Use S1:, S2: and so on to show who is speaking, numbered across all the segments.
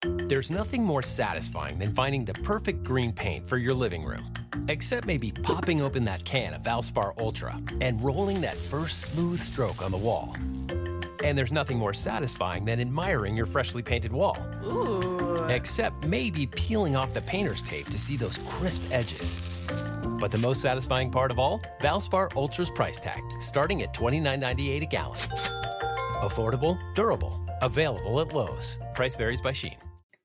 S1: There's nothing more satisfying than finding the perfect green paint for your living room. Except maybe popping open that can of Valspar Ultra and rolling that first smooth stroke on the wall. And there's nothing more satisfying than admiring your freshly painted wall.
S2: Ooh.
S1: Except maybe peeling off the painter's tape to see those crisp edges. But the most satisfying part of all? Valspar Ultra's price tag, starting at $29.98 a gallon. Affordable, durable, available at Lowe's. Price varies by Shein.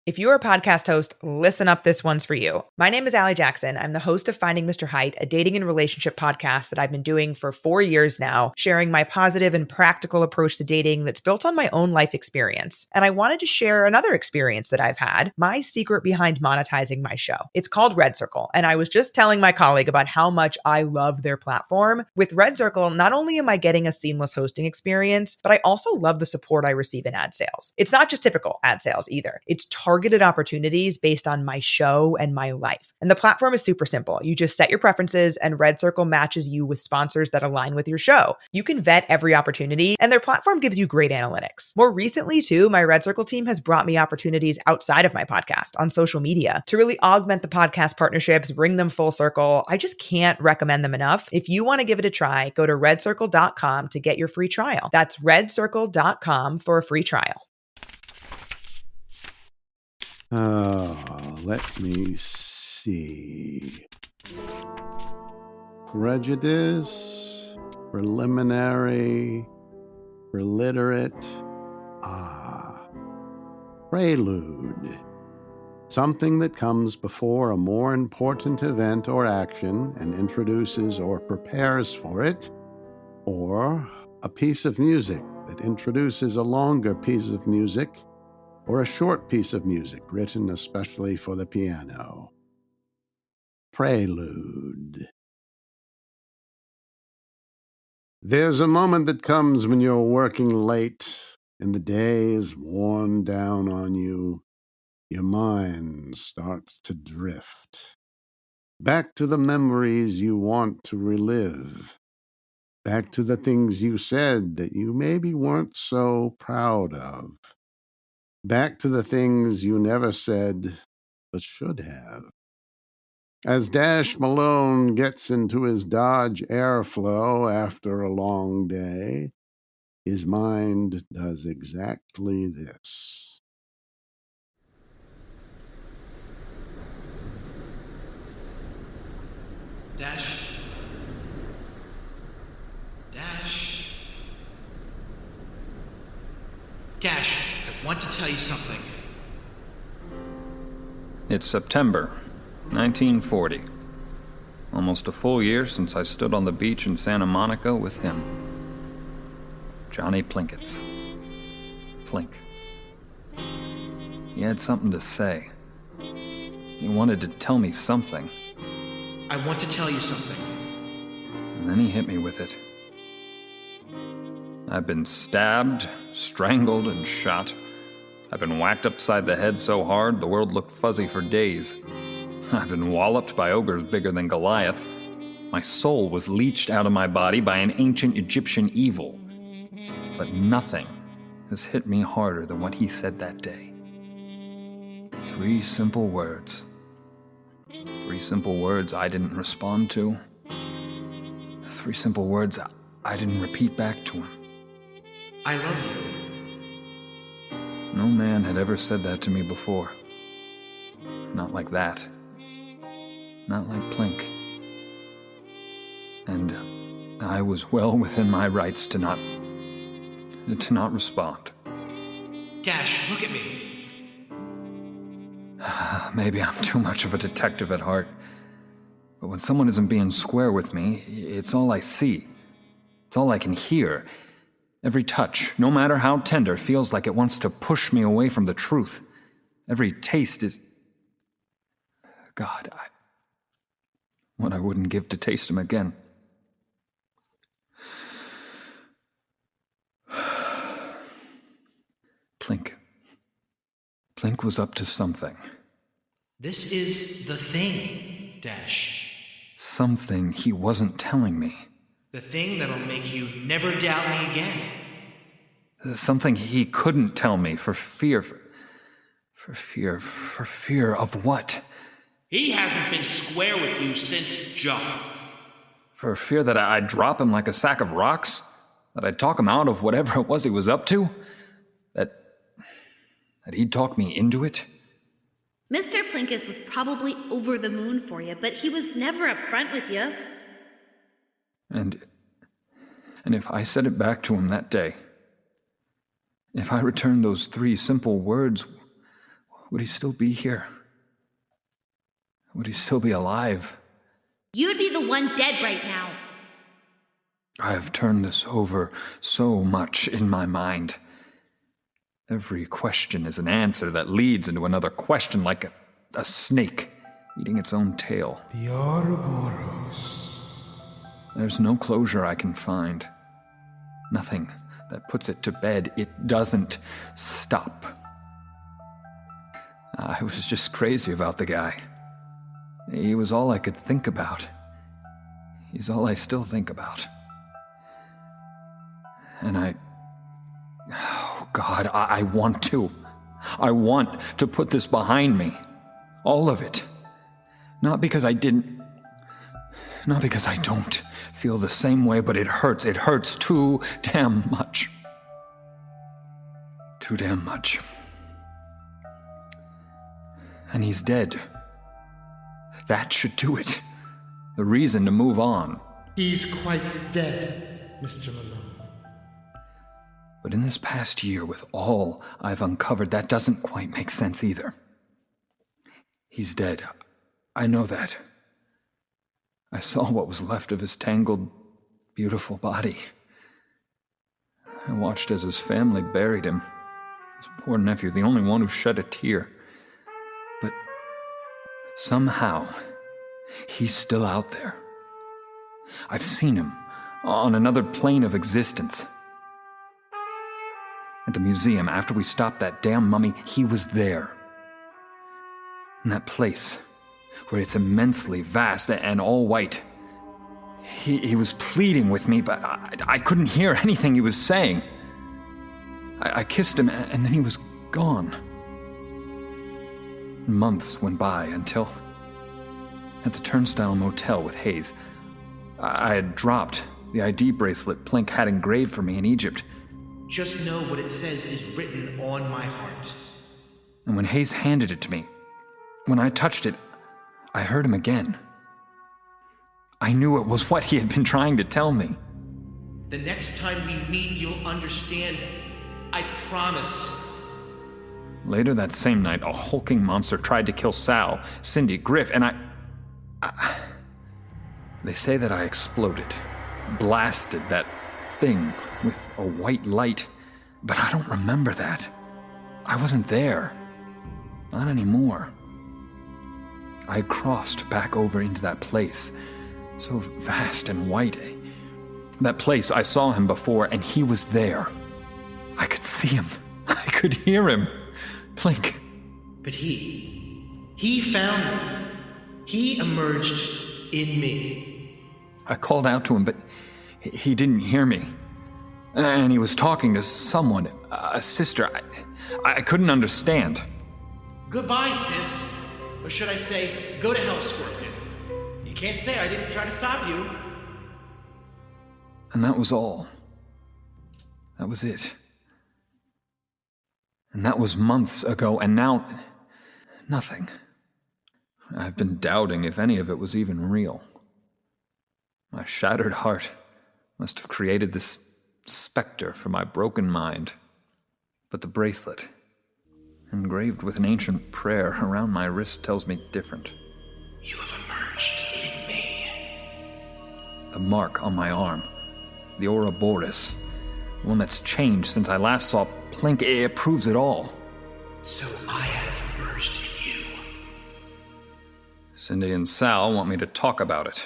S2: If you're a podcast host, listen up, this one's for you. My name is Allie Jackson. I'm the host of Finding Mr. Height, a dating and relationship podcast that I've been doing for 4 years now, sharing my positive and practical approach to dating that's built on my own life experience. And I wanted to share another experience that I've had, my secret behind monetizing my show. It's called Red Circle, and I was just telling my colleague about how much I love their platform. With Red Circle, not only am I getting a seamless hosting experience, but I also love the support I receive in ad sales. It's not just typical ad sales either. It's targeted opportunities based on my show and my life. And the platform is super simple. You just set your preferences and Red Circle matches you with sponsors that align with your show. You can vet every opportunity and their platform gives you great analytics. More recently too, my Red Circle team has brought me opportunities outside of my podcast on social media to really augment the podcast partnerships, bring them full circle. I just can't recommend them enough. If you want to give it a try, go to redcircle.com to get your free trial. That's redcircle.com for a free trial.
S3: Let me see. Prejudice, preliminary, preliterate. Prelude. Something that comes before a more important event or action and introduces or prepares for it, or a piece of music that introduces a longer piece of music, or a short piece of music written especially for the piano. Prelude. There's a moment that comes when you're working late and the day is worn down on you. Your mind starts to drift. Back to the memories you want to relive. Back to the things you said that you maybe weren't so proud of. Back to the things you never said, but should have. As Dash Malone gets into his Dodge Airflow after a long day, his mind does exactly this.
S4: Dash. Dash, I want to tell you something.
S5: It's September 1940. Almost a full year since I stood on the beach in Santa Monica with him. Johnny Plinketts. Plink. He had something to say. He wanted to tell me something.
S4: I want to tell you something.
S5: And then he hit me with it. I've been stabbed, strangled, and shot. I've been whacked upside the head so hard the world looked fuzzy for days. I've been walloped by ogres bigger than Goliath. My soul was leached out of my body by an ancient Egyptian evil. But nothing has hit me harder than what he said that day. 3 simple words. 3 simple words I didn't respond to. 3 simple words I didn't repeat back to him.
S4: I love you.
S5: No man had ever said that to me before. Not like that. Not like Plink. And I was well within my rights to not respond.
S4: Dash, look at me.
S5: Maybe I'm too much of a detective at heart. But when someone isn't being square with me, it's all I see. It's all I can hear. Every touch, no matter how tender, feels like it wants to push me away from the truth. Every taste is... God, what I wouldn't give to taste him again. Plink. Plink was up to something.
S4: This is the thing, Dash.
S5: Something he wasn't telling me.
S4: The thing that'll make you never doubt me again.
S5: Something he couldn't tell me for fear For fear of what?
S4: He hasn't been square with you since jump.
S5: For fear that I'd drop him like a sack of rocks? That I'd talk him out of whatever it was he was up to? That he'd talk me into it?
S6: Mr. Plinketts was probably over the moon for you, but he was never upfront with you.
S5: And if I said it back to him that day, if I returned those 3 simple words, would he still be here? Would he still be alive?
S6: You'd be the one dead right now.
S5: I have turned this over so much in my mind. Every question is an answer that leads into another question, like a snake eating its own tail.
S7: The Ouroboros.
S5: There's no closure I can find. Nothing that puts it to bed. It doesn't stop. I was just crazy about the guy. He was all I could think about. He's all I still think about. And oh God, I want to. I want to put this behind me. All of it. Not because I don't feel the same way, but it hurts. It hurts too damn much. Too damn much. And he's dead. That should do it. The reason to move on.
S7: He's quite dead, Mr. Malone.
S5: But in this past year, with all I've uncovered, that doesn't quite make sense either. He's dead. I know that. I saw what was left of his tangled, beautiful body. I watched as his family buried him. His poor nephew, the only one who shed a tear. But somehow, he's still out there. I've seen him on another plane of existence. At the museum, after we stopped that damn mummy, he was there. In that place, where it's immensely vast and all white. He was pleading with me, but I couldn't hear anything he was saying. I kissed him, and then he was gone. Months went by until, at the Turnstile Motel with Hayes, I had dropped the ID bracelet Plink had engraved for me in Egypt.
S4: Just know what it says is written on my heart.
S5: And when Hayes handed it to me, when I touched it, I heard him again. I knew it was what he had been trying to tell me.
S4: The next time we meet, you'll understand. I promise.
S5: Later that same night, a hulking monster tried to kill Sal, Cindy, Griff, and I... They say that I exploded, blasted that thing with a white light, but I don't remember that. I wasn't there. Not anymore. I had crossed back over into that place, so vast and white. That place, I saw him before, and he was there. I could see him. I could hear him. Plink.
S4: But he found me. He emerged in me.
S5: I called out to him, but he didn't hear me. And he was talking to someone, a sister. I couldn't understand.
S4: Goodbye, sis. Or should I say, go to hell, Scorpion. You can't stay. I didn't try to stop you.
S5: And that was all. That was it. And that was months ago, and now, nothing. I've been doubting if any of it was even real. My shattered heart must have created this specter for my broken mind. But the bracelet, engraved with an ancient prayer around my wrist, tells me different.
S4: You have emerged in me.
S5: The mark on my arm, the Ouroboros, the one that's changed since I last saw Plink, it proves it all.
S4: So I have emerged in you.
S5: Cindy and Sal want me to talk about it.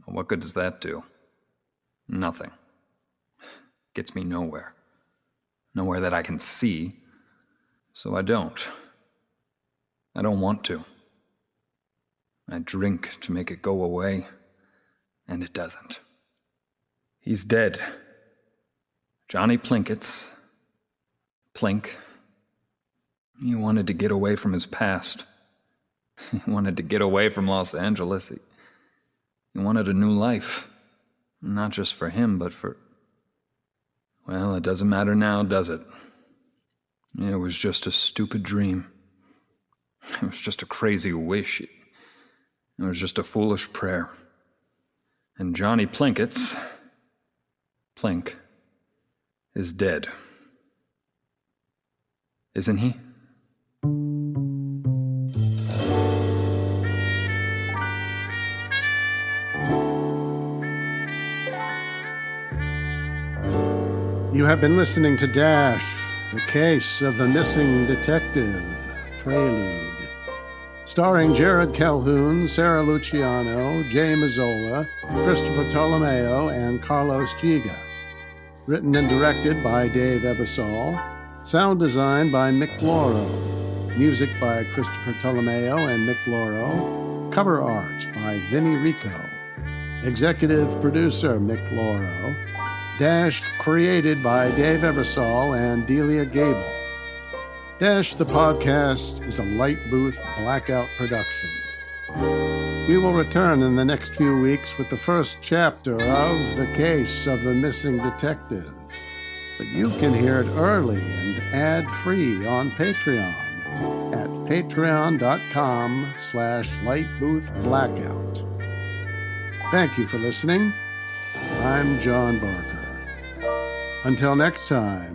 S5: What good does that do? Nothing. Gets me nowhere. Nowhere that I can see. So I don't. I don't want to. I drink to make it go away, and it doesn't. He's dead. Johnny Plinketts. Plink. He wanted to get away from his past. He wanted to get away from Los Angeles. He wanted a new life. Not just for him, but for... Well, it doesn't matter now, does it? It was just a stupid dream. It was just a crazy wish. It was just a foolish prayer. And Johnny Plinketts, Plink, is dead. Isn't he?
S3: You have been listening to Dash, the case of the missing detective, Prelude. Starring Jared Calhoun, Sara Luciano, Jay Mazzola, Christopher Tolomeo, and Carlos Jiga. Written and directed by Dave Ebersole. Sound design by Mick Loro. Music by Christopher Tolomeo and Mick Loro. Cover art by Vinnie Rico. Executive producer Mick Loro. Dash created by Dave Ebersole and Delia Gable. Dash the podcast is a Light Booth Blackout production. We will return in the next few weeks with the first chapter of The Case of the Missing Detective. But you can hear it early and ad-free on Patreon at patreon.com/lightboothblackout. Thank you for listening. I'm John Barker. Until next time,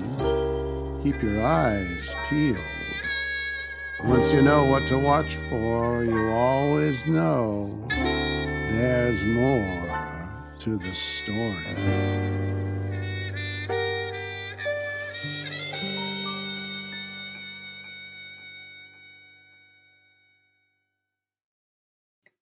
S3: keep your eyes peeled. Once you know what to watch for, you always know there's more to the story.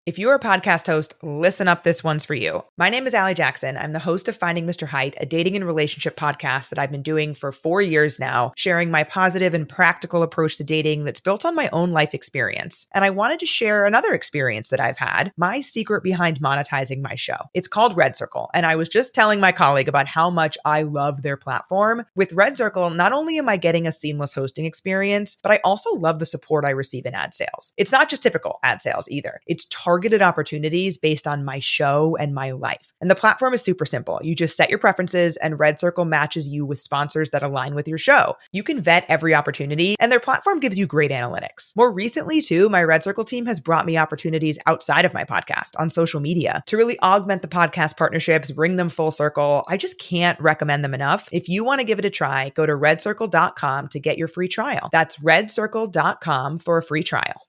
S2: If you're a podcast host, listen up, this one's for you. My name is Allie Jackson. I'm the host of Finding Mr. Height, a dating and relationship podcast that I've been doing for 4 years now, sharing my positive and practical approach to dating that's built on my own life experience. And I wanted to share another experience that I've had, my secret behind monetizing my show. It's called Red Circle, and I was just telling my colleague about how much I love their platform. With Red Circle, not only am I getting a seamless hosting experience, but I also love the support I receive in ad sales. It's not just typical ad sales either. It's targeted opportunities based on my show and my life. And the platform is super simple. You just set your preferences and Red Circle matches you with sponsors that align with your show. You can vet every opportunity and their platform gives you great analytics. More recently too, my Red Circle team has brought me opportunities outside of my podcast on social media to really augment the podcast partnerships, bring them full circle. I just can't recommend them enough. If you want to give it a try, go to redcircle.com to get your free trial. That's redcircle.com for a free trial.